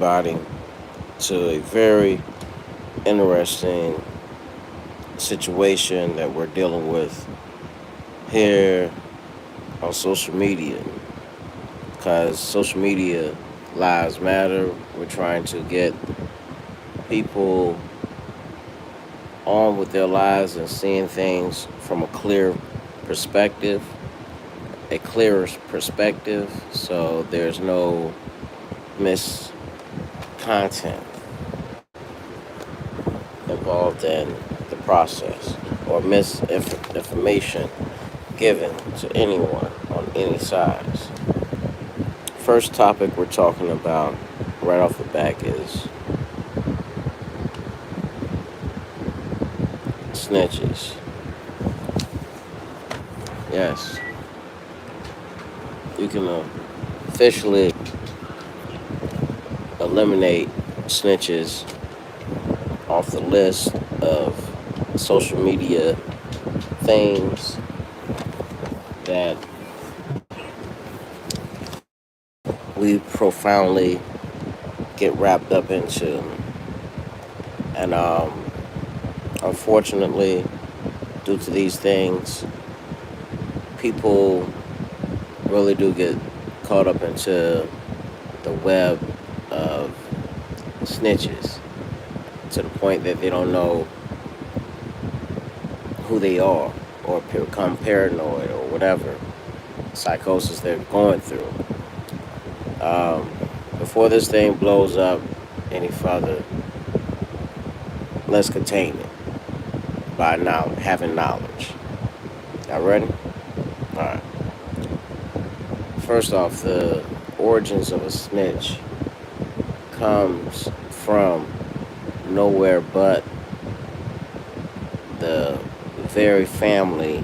everybody to a very interesting situation that we're dealing with here on social media. Because social media lives matter. We're trying to get people on with their lives and seeing things from a perspective, a clearer perspective, so there's no miscontent involved in the process or misinformation given to anyone on any sides. First topic we're talking about right off the back is snitches. Yes, you can officially eliminate snitches off the list of social media things that we profoundly get wrapped up into. And unfortunately, due to these things, people really do get caught up into the web of snitches to the point that they don't know who they are or become paranoid or whatever psychosis they're going through. Um, Before this thing blows up any further, let's contain it by having knowledge. Y'all ready? All right. First off, the origins of a snitch comes from nowhere but the very family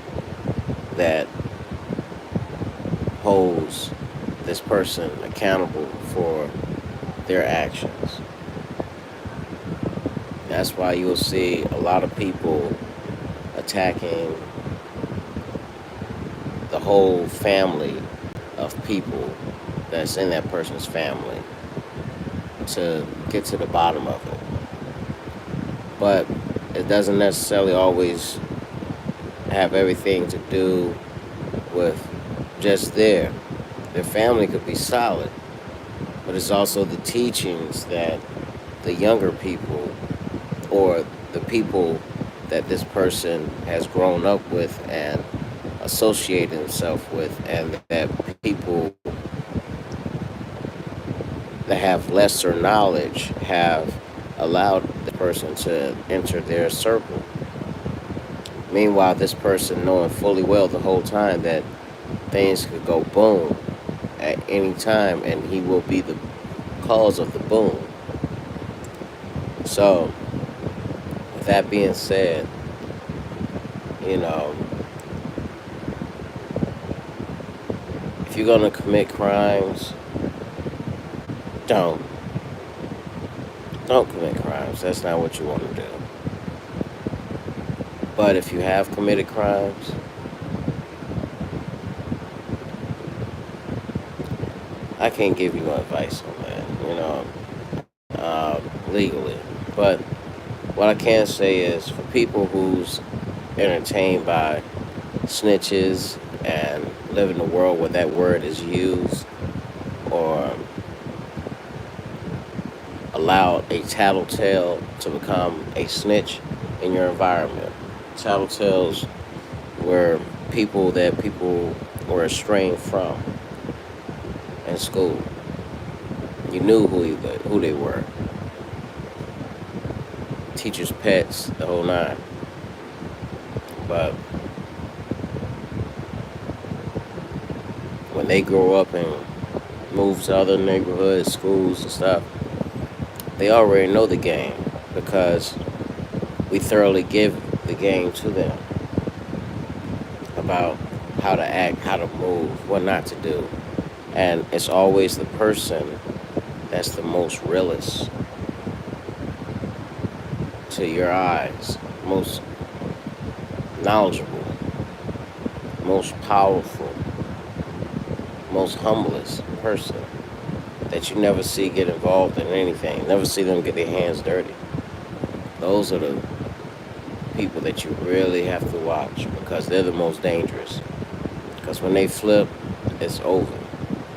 that holds this person accountable for their actions. That's why you'll see a lot of people attacking the whole family of people that's in that person's family to get to the bottom of it. But it doesn't necessarily always have everything to do with just their family could be solid, but it's also the teachings that the younger people or the people that this person has grown up with and associated himself with, and that people that have lesser knowledge have allowed the person to enter their circle. Meanwhile, this person knowing fully well the whole time that things could go boom at any time and he will be the cause of the boom. So, with that being said, you know, if you're gonna commit crimes, don't. Don't commit crimes. That's not what you want to do. But if you have committed crimes, I can't give you no advice on that, legally. But what I can say is for people who's entertained by snitches and live in a world where that word is used or allow a tattletale to become a snitch in your environment. Tattletales were people were estranged from in school. You knew who they were. Teachers' pets, the whole nine. But when they grow up and move to other neighborhoods, schools, and stuff, they already know the game because we thoroughly give the game to them about how to act, how to move, what not to do. And it's always the person that's the most realist to your eyes, most knowledgeable, most powerful, most humblest person that you never see get involved in anything. Never see them get their hands dirty. Those are the people that you really have to watch because they're the most dangerous. Because when they flip, it's over.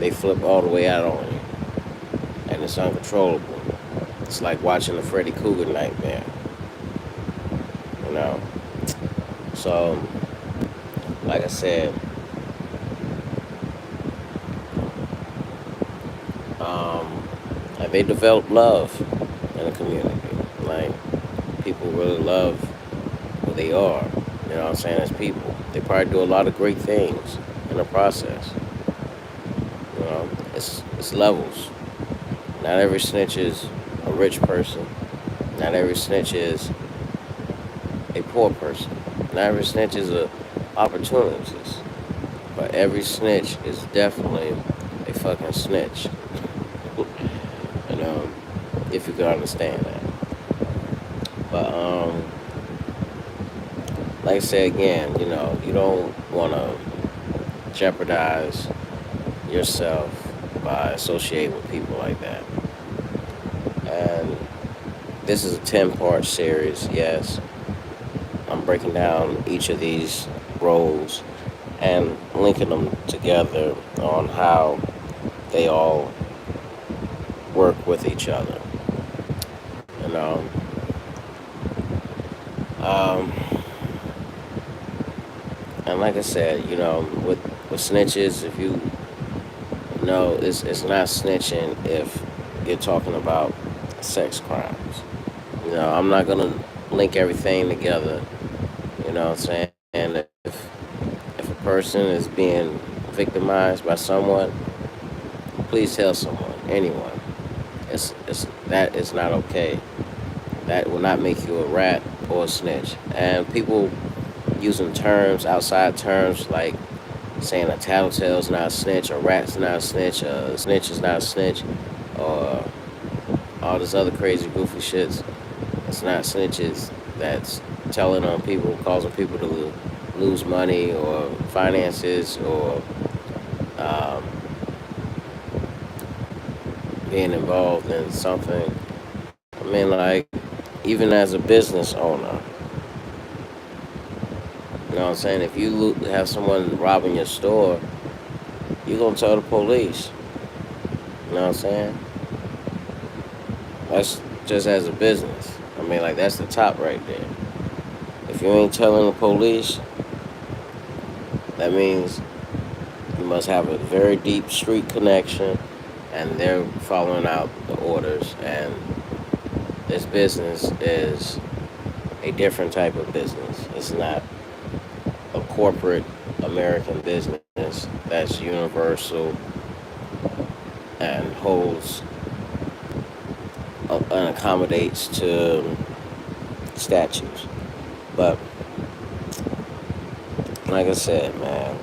They flip all the way out on you, and it's uncontrollable. It's like watching a Freddy Krueger nightmare, you know. So, like I said, um, like they develop love in the community. Like people really love who they are. You know what I'm saying? As people, they probably do a lot of great things in the process. You know, it's levels. Not every snitch is a rich person. Not every snitch is a poor person. Not every snitch is a opportunist. But every snitch is definitely a fucking snitch. You know, if you can understand that. But like I said again, you don't want to jeopardize yourself by associating with people like that. And this is a 10-part series, yes. I'm breaking down each of these roles and linking them together on how they all work with each other. You know, um, and like I said, with snitches, if you know, it's not snitching if you're talking about sex crimes. I'm not gonna link everything together. You know what I'm saying? And if a person is being victimized by someone, please tell someone, anyone. It's that is not okay. That will not make you a rat or a snitch. And people using terms, outside terms like saying a tattletale's not a snitch, a rat's not a snitch, a snitch is not a snitch, or all this other crazy goofy shits. It's not snitches that's telling on people, causing people to lose money or finances or um, being involved in something. I mean, like, even as a business owner, you know what I'm saying? If you have someone robbing your store, you're going to tell the police. You know what I'm saying? That's just as a business. I mean, like, that's the top right there. If you ain't telling the police, that means you must have a very deep street connection and they're following out the orders. And this business is a different type of business. It's not a corporate American business that's universal and holds and accommodates to statutes. But like I said, man,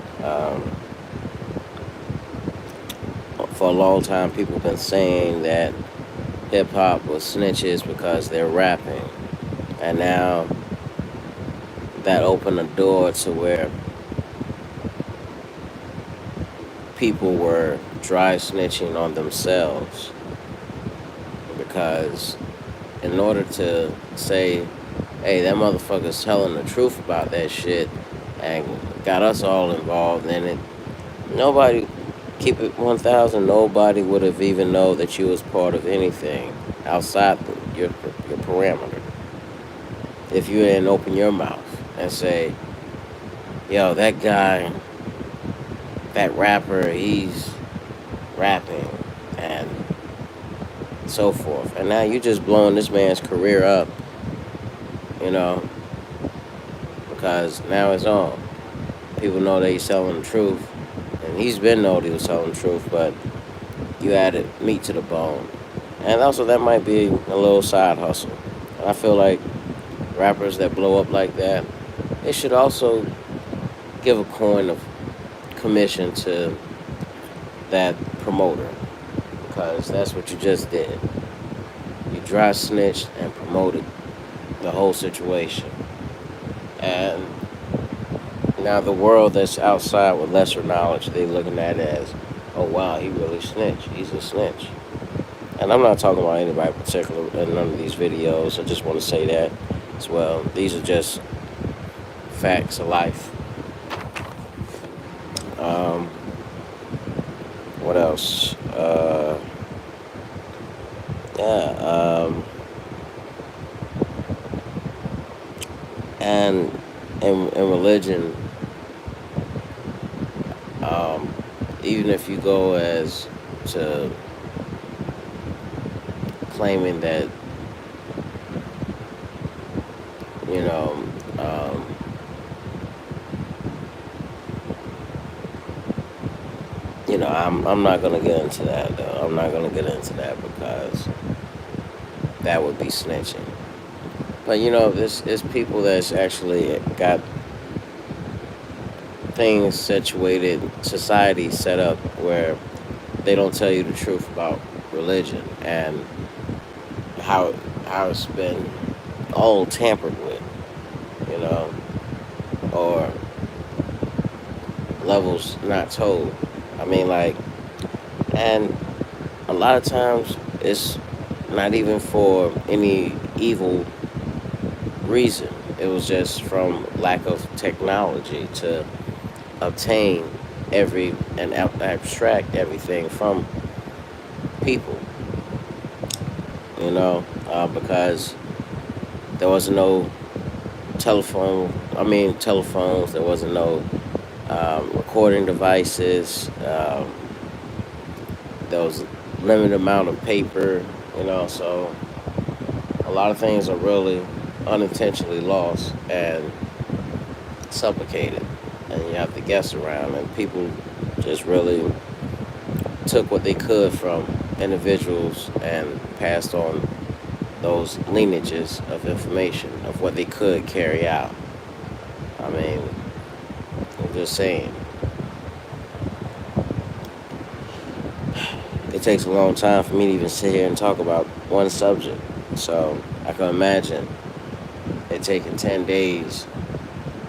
for a long time, people have been saying that hip hop was snitches because they're rapping, and now that opened the door to where people were dry snitching on themselves because in order to say, hey, that motherfucker's telling the truth about that shit and got us all involved in it, nobody, keep it 1,000, nobody would have even know that you was part of anything outside your parameter. If you didn't open your mouth and say, yo, that guy, that rapper, he's rapping and so forth. And now you just blowing this man's career up, you know, because now it's on. People know that he's telling the truth. And he's been known he was telling the truth, but you added meat to the bone. And also that might be a little side hustle. And I feel like rappers that blow up like that, they should also give a coin of commission to that promoter. Because that's what you just did. You dry snitched and promoted the whole situation. And now the world that's outside with lesser knowledge, they looking at it as, oh wow, he really snitched. He's a snitch. And I'm not talking about anybody in particular in none of these videos. I just want to say that as well. These are just facts of life. Um, what else? Yeah. And in religion, um, even if you go as to claiming that you know, um, I'm not gonna get into that. Though. I'm not gonna get into that because that would be snitching. But this is people that's actually got things situated, society set up where they don't tell you the truth about religion and how how it's been all tampered with, you know, or levels not told. I mean, like, and a lot of times it's not even for any evil reason. It was just from lack of technology to obtain every and abstract everything from people, because there was no telephones. There wasn't no recording devices. There was limited amount of paper, so a lot of things are really unintentionally lost and supplicated, and you have to guess around. And people just really took what they could from individuals and passed on those lineages of information of what they could carry out. I mean, I'm just saying, it takes a long time for me to even sit here and talk about one subject. So I can imagine it taking 10 days,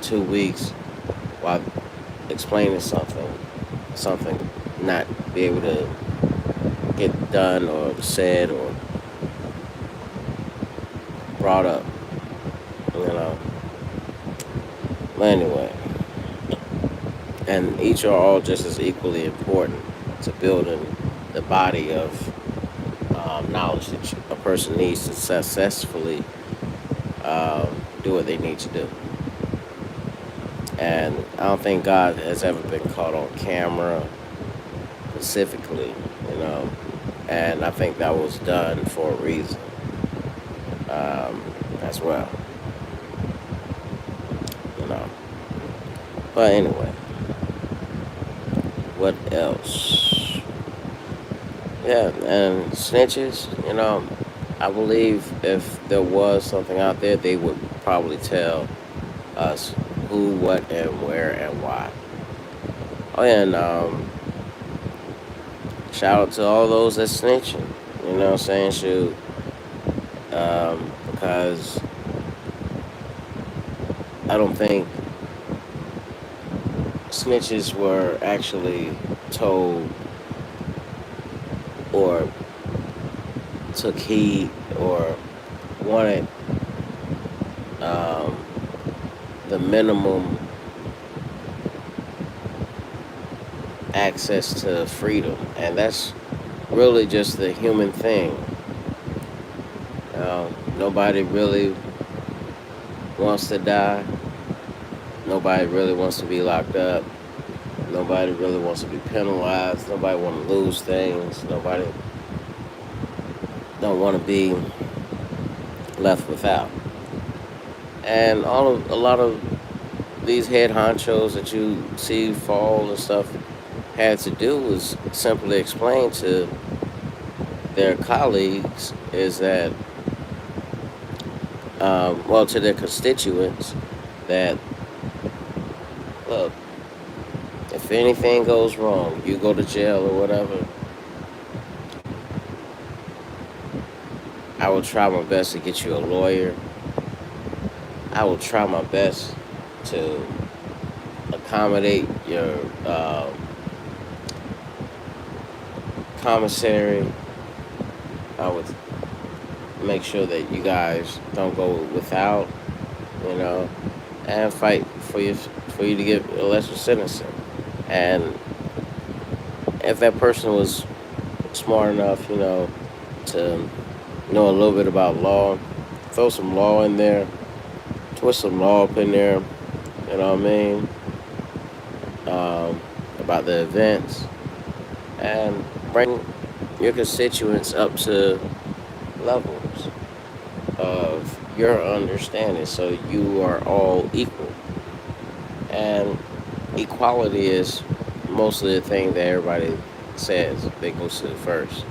2 weeks, while explaining something not be able to get done or said or brought up, you know. But anyway, and each are all just as equally important to building the body of knowledge that a person needs to successfully do what they need to do. And I don't think God has ever been caught on camera specifically, you know. And I think that was done for a reason as well, you know. But anyway, what else? Yeah, and snitches, I believe if there was something out there, they would probably tell us who, what, and where, and why. Oh, yeah, and shout out to all those that snitching. You know what I'm saying? Shoot. Because I don't think snitches were actually told or took heed or wanted um, the minimum access to freedom. And that's really just the human thing. Nobody really wants to die. Nobody really wants to be locked up. Nobody really wants to be penalized. Nobody want to lose things. Nobody don't want to be left without. And a lot of these head honchos that you see fall and stuff had to do was simply explain to their colleagues is that, to their constituents, that look, if anything goes wrong, you go to jail or whatever, I will try my best to get you a lawyer. I will try my best to accommodate your commissary I would make sure that you guys don't go without, you know, and fight for you to get a lesser sentencing. And if that person was smart enough, to know a little bit about law, throw some law in there, twist some law up in there, you know what I mean, about the events, and bring your constituents up to levels of your understanding so you are all equal. And equality is mostly the thing that everybody says they go to first.